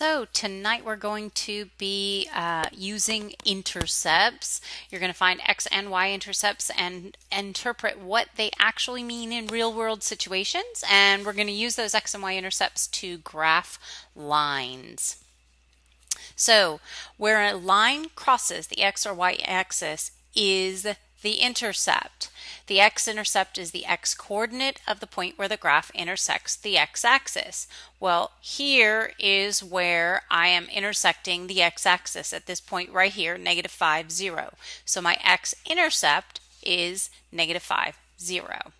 So tonight we're going to be using intercepts. You're going to find x and y intercepts and interpret what they actually mean in real world situations, and we're going to use those x and y intercepts to graph lines. So where a line crosses the x or y axis is the intercept. The x-intercept is the x-coordinate of the point where the graph intersects the x-axis. Well, here is where I am intersecting the x-axis at this point right here, -5, 0. So my x-intercept is -5, 0.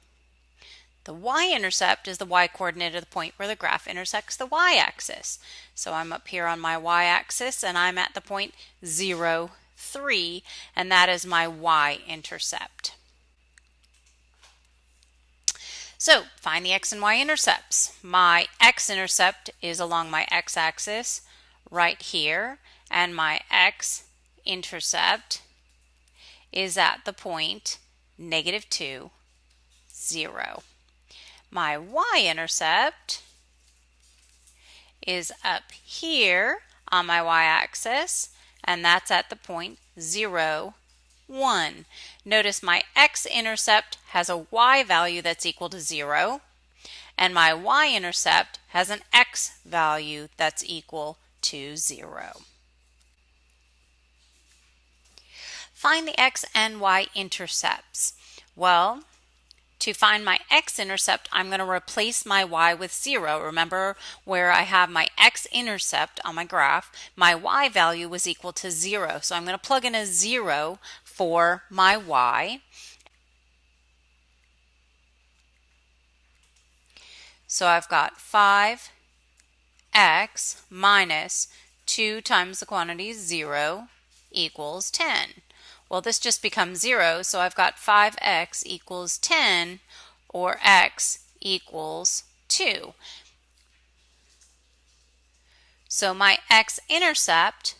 The y-intercept is the y-coordinate of the point where the graph intersects the y-axis. So I'm up here on my y-axis and I'm at the point 0, 3, and that is my y-intercept. So find the x and y intercepts. My x-intercept is along my x-axis right here, and my x-intercept is at the point -2, 0. My y-intercept is up here on my y-axis, and that's at the point 0, 1. Notice my x-intercept has a y value that's equal to 0, and my y-intercept has an x value that's equal to 0. Find the x and y intercepts. Well, to find my x-intercept, I'm going to replace my y with 0. Remember where I have my x-intercept on my graph, my y value was equal to 0. So I'm going to plug in a 0 for my y. So I've got 5x minus 2 times the quantity 0 equals 10. Well, this just becomes 0, so I've got 5x equals 10, or x equals 2. So my x-intercept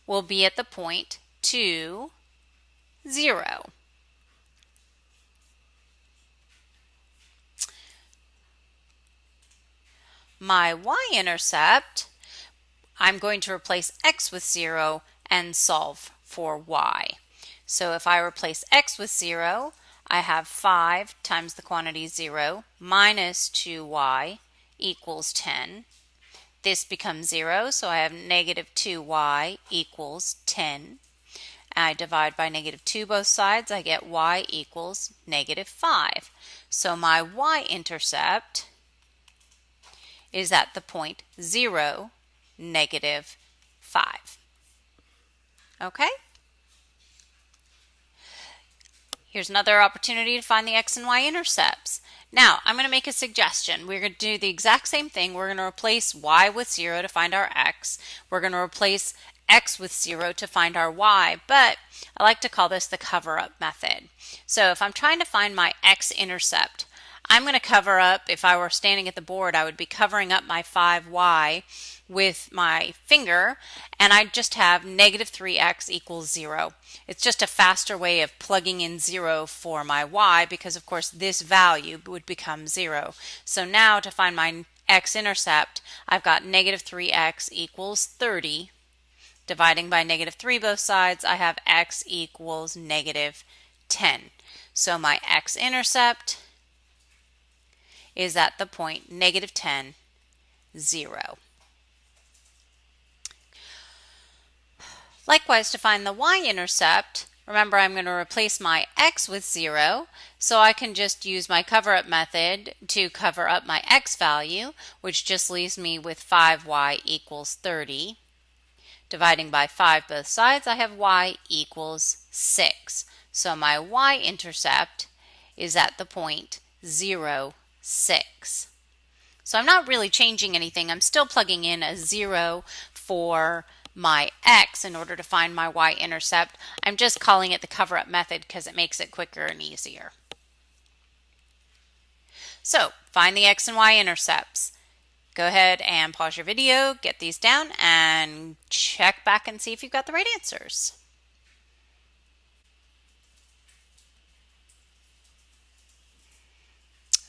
will be at the point 2, 0. My y-intercept, I'm going to replace x with 0 and solve for y. So if I replace x with 0, I have 5 times the quantity 0 minus 2y equals 10. This becomes 0, so I have -2y equals 10. I divide by -2 both sides, I get y equals -5. So my y-intercept is at the point 0, -5. Okay? Here's another opportunity to find the x and y intercepts. Now, I'm going to make a suggestion. We're going to do the exact same thing. We're going to replace y with 0 to find our x. We're going to replace x with 0 to find our y, but I like to call this the cover-up method. So if I'm trying to find my x-intercept, I'm going to cover up, if I were standing at the board, I would be covering up my 5y with my finger, and I'd just have -3x equals 0. It's just a faster way of plugging in 0 for my y, because of course this value would become 0. So now to find my x-intercept, I've got -3x equals 30. Dividing by -3 both sides, I have x equals -10. So my x-intercept is at the point -10, 0. Likewise, to find the y-intercept, remember I'm going to replace my x with 0, so I can just use my cover-up method to cover up my x value, which just leaves me with 5y equals 30. Dividing by 5 both sides, I have y equals 6. So my y-intercept is at the point 0, 6. So I'm not really changing anything. I'm still plugging in a 0 for my x in order to find my y-intercept. I'm just calling it the cover-up method because it makes it quicker and easier. So find the x and y intercepts. Go ahead and pause your video, get these down, and check back and see if you've got the right answers.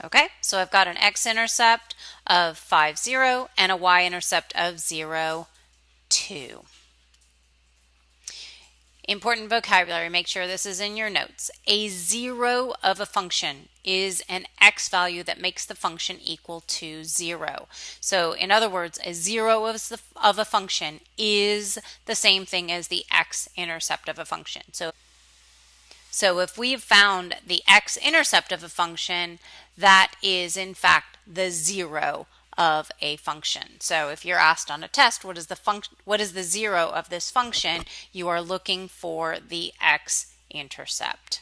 Okay, so I've got an x-intercept of 5, 0 and a y-intercept of 0, 2. Important vocabulary, make sure this is in your notes. A zero of a function is an x value that makes the function equal to 0. So in other words, a zero of a function is the same thing as the x-intercept of a function. So if we've found the x-intercept of a function, that is in fact the zero of a function. So if you're asked on a test, what is the zero of this function, you are looking for the x-intercept.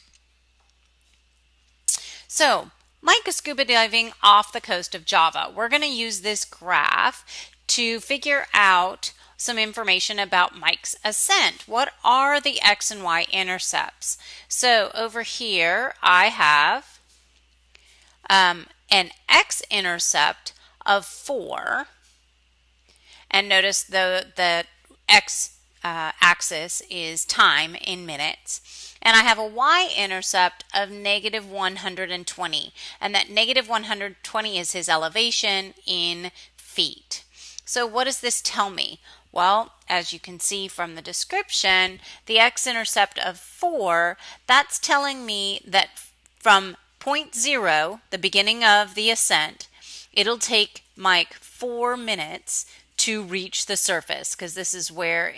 So Mike is scuba diving off the coast of Java. We're going to use this graph to figure out some information about Mike's ascent. What are the x and y intercepts? So over here I have an x-intercept of 4, and notice the x axis is time in minutes, and I have a y-intercept of negative 120, and that negative 120 is his elevation in feet. So what does this tell me? Well, as you can see from the description, the x-intercept of 4, that's telling me that from point 0, the beginning of the ascent, it'll take Mike 4 minutes to reach the surface, because this is where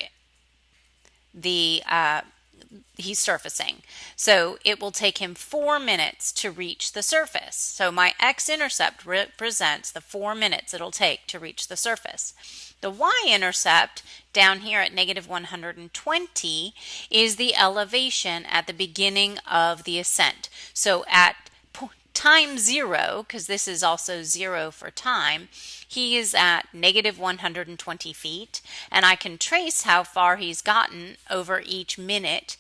he's surfacing. So it will take him 4 minutes to reach the surface. So my x-intercept represents the 4 minutes it'll take to reach the surface. The y-intercept down here at negative 120 is the elevation at the beginning of the ascent. So at time 0, because this is also 0 for time, he is at negative 120 feet, and I can trace how far he's gotten over each minute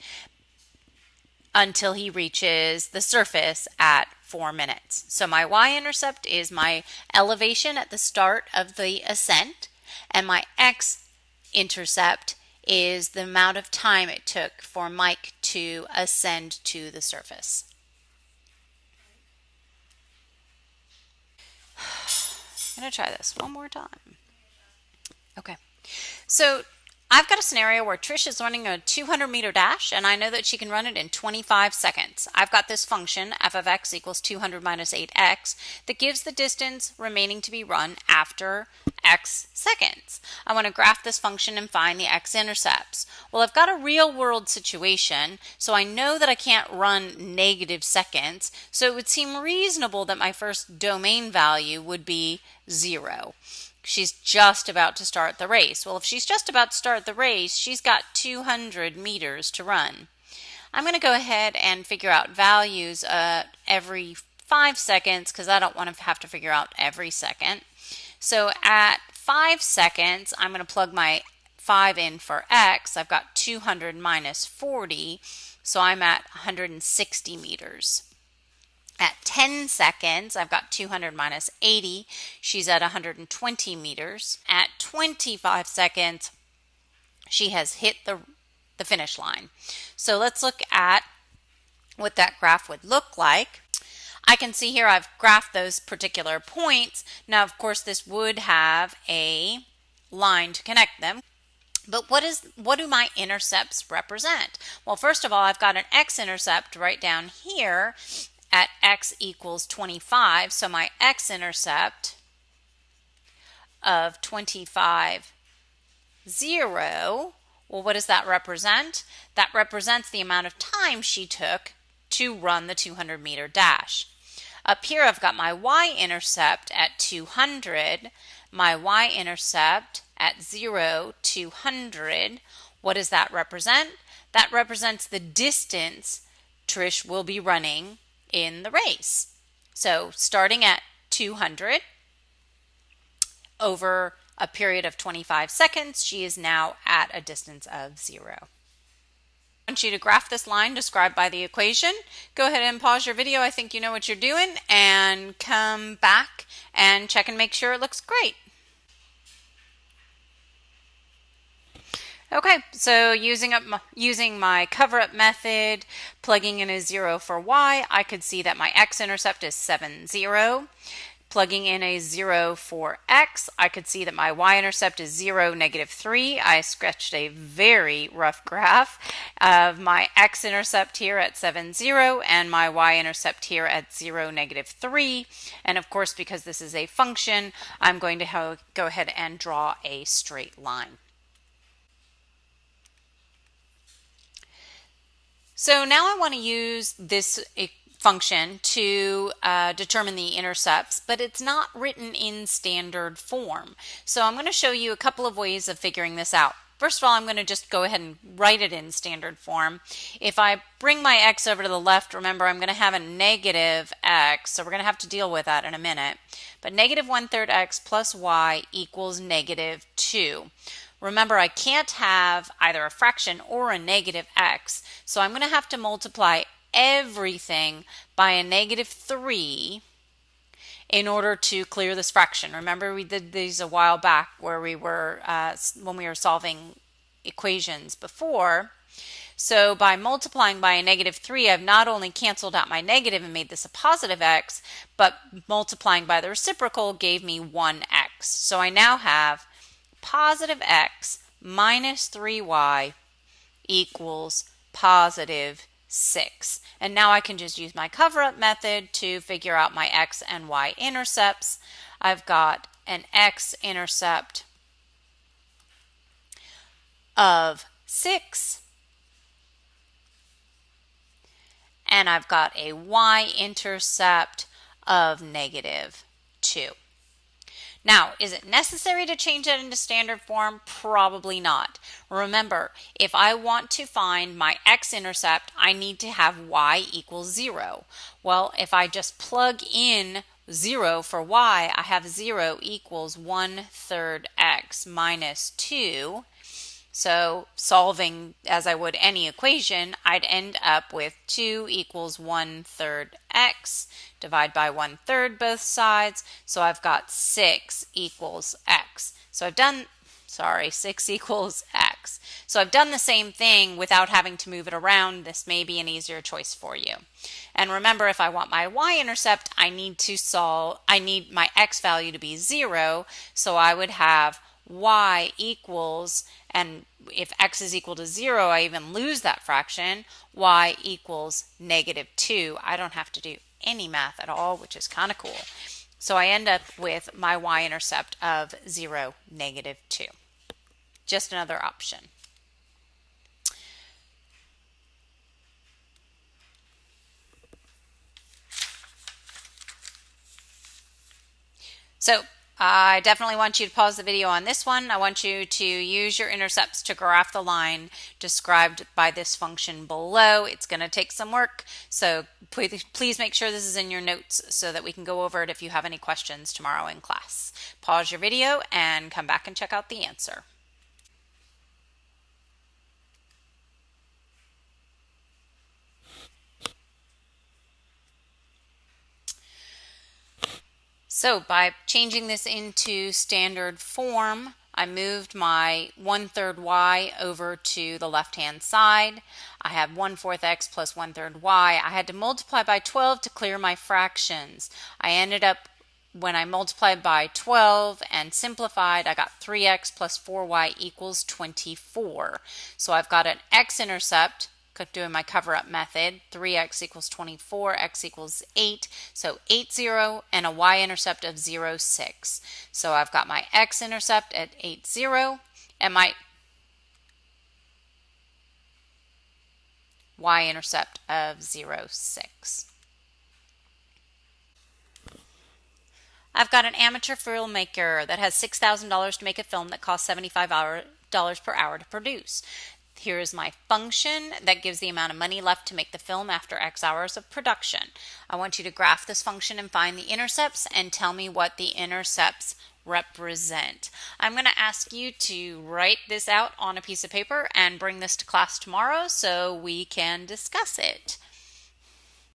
until he reaches the surface at 4 minutes. So my y-intercept is my elevation at the start of the ascent, and my x-intercept is the amount of time it took for Mike to ascend to the surface. I'm going to try this one more time. Okay, so I've got a scenario where Trish is running a 200-meter dash, and I know that she can run it in 25 seconds. I've got this function, f of x equals 200 minus 8x, that gives the distance remaining to be run after x seconds. I want to graph this function and find the x-intercepts. Well, I've got a real-world situation, so I know that I can't run negative seconds, so it would seem reasonable that my first domain value would be 0. She's just about to start the race. Well, if she's just about to start the race, she's got 200 meters to run. I'm going to go ahead and figure out values every 5 seconds, because I don't want to have to figure out every second. So at 5 seconds, I'm going to plug my 5 in for x. I've got 200 minus 40, so I'm at 160 meters. At 10 seconds, I've got 200 minus 80. She's at 120 meters. At 25 seconds, she has hit the finish line. So let's look at what that graph would look like. I can see here I've graphed those particular points. Now, of course, this would have a line to connect them. But what do my intercepts represent? Well, first of all, I've got an x-intercept right down here at x equals 25. So my x-intercept of 25, 0, well, what does that represent? That represents the amount of time she took to run the 200-meter dash. Up here, I've got my y-intercept at 200, my y-intercept at 0 to 100. What does that represent? That represents the distance Trish will be running in the race. So starting at 200, over a period of 25 seconds, she is now at a distance of 0. I want you to graph this line described by the equation. Go ahead and pause your video. I think you know what you're doing, and come back and check and make sure it looks great. Okay, so using my cover-up method, plugging in a 0 for y, I could see that my x-intercept is 7, 0. Plugging in a 0 for x, I could see that my y-intercept is 0, negative 3. I sketched a very rough graph of my x-intercept here at 7, 0 and my y-intercept here at 0, negative 3. And of course, because this is a function, I'm going to go ahead and draw a straight line. So now I want to use this function to determine the intercepts, but it's not written in standard form. So I'm going to show you a couple of ways of figuring this out. First of all, I'm going to just go ahead and write it in standard form. If I bring my x over to the left, remember I'm going to have a negative x, so we're going to have to deal with that in a minute. But negative 1/3 x plus y equals negative 2. Remember, I can't have either a fraction or a negative x, so I'm going to have to multiply everything by a negative 3 in order to clear this fraction. Remember, we did these a while back where we were when we were solving equations before. So by multiplying by a negative 3, I've not only canceled out my negative and made this a positive x, but multiplying by the reciprocal gave me 1x. So I now have positive x minus 3y equals positive 6. And now I can just use my cover-up method to figure out my x and y intercepts. I've got an x-intercept of 6, and I've got a y-intercept of negative 2. Now, is it necessary to change that into standard form? Probably not. Remember, if I want to find my x-intercept, I need to have y equals 0. Well, if I just plug in 0 for y, I have 0 equals 1/3 x minus 2. So solving as I would any equation, I'd end up with 2 equals 1/3 x. Divide by 1/3 both sides. So I've got 6 equals x. So I've done, 6 equals x. So I've done the same thing without having to move it around. This may be an easier choice for you. And remember, if I want my y-intercept, I need my x value to be 0. So I would have y equals, and if x is equal to 0, I even lose that fraction, y equals negative 2. I don't have to do any math at all, which is kind of cool. So I end up with my y-intercept of 0, negative 2. Just another option. So I definitely want you to pause the video on this one. I want you to use your intercepts to graph the line described by this function below. It's going to take some work, so please make sure this is in your notes so that we can go over it if you have any questions tomorrow in class. Pause your video and come back and check out the answer. So by changing this into standard form, I moved my 1/3 y over to the left-hand side. I have 1/4 x plus 1/3 y. I had to multiply by 12 to clear my fractions. I ended up, when I multiplied by 12 and simplified, I got 3x plus 4y equals 24. So I've got an x-intercept, doing my cover-up method, 3x equals 24, x equals 8, so 8, 0, and a y-intercept of 0, 6. So I've got my x-intercept at 8, 0, and my y-intercept of 0, 6. I've got an amateur filmmaker that has $6,000 to make a film that costs $75 per hour to produce. Here is my function that gives the amount of money left to make the film after X hours of production. I want you to graph this function and find the intercepts and tell me what the intercepts represent. I'm going to ask you to write this out on a piece of paper and bring this to class tomorrow so we can discuss it.